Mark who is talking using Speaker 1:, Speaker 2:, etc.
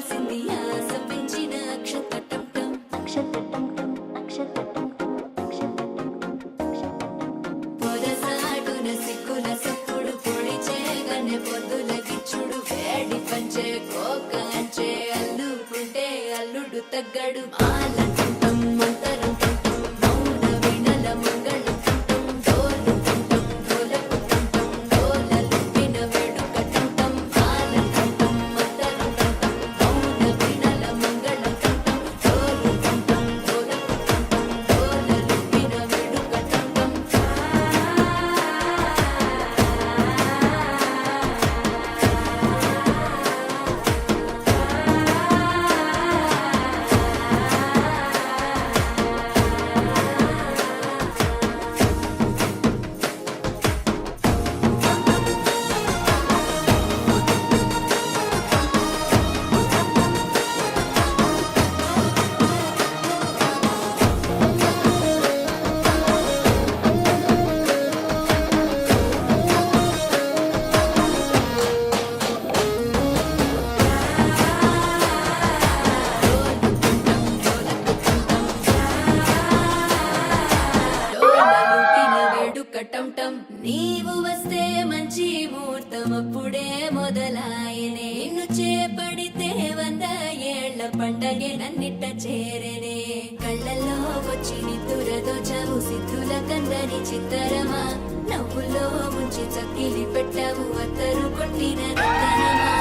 Speaker 1: కాసింది ఆశ పెంచిన అక్షతటం పొరసాటున సిక్కుల సప్పుడు పొడి చేయగానే పొద్దుల గిచ్చుడు వేడి పంచే కోకాంచే అల్లుకుంటే అల్లుడు తగ్గడు మాలంటుంటం మంతరం టుంటం మౌన వినల మంగళం టుంటం డోలు టుంటం డోలకు టుంటం డోలలుపిన వేడుక టుంటం మాలంటుంటం మంతరం టుంటం మౌన వినల మంగళం టుంటం డోలు టుంటం డోలకు టుంటం డోలలుపిన వేడుక టుంటం డోలలుపిన వేడుక టంటం నీవు వస్తే మంచి ముహూర్తం అప్పుడే మొదలాయనే నిన్ను చేపడితే 100 ఏళ్ల పండగే నన్నిట్ట చేరనే కళ్ళల్లో వచ్చి నిద్దురదోచావు సిద్ధుల కందని చిత్తరమా నవ్వులో ముంచి చక్కిలి పెట్టావు అత్తరు కొట్టిన రతనమా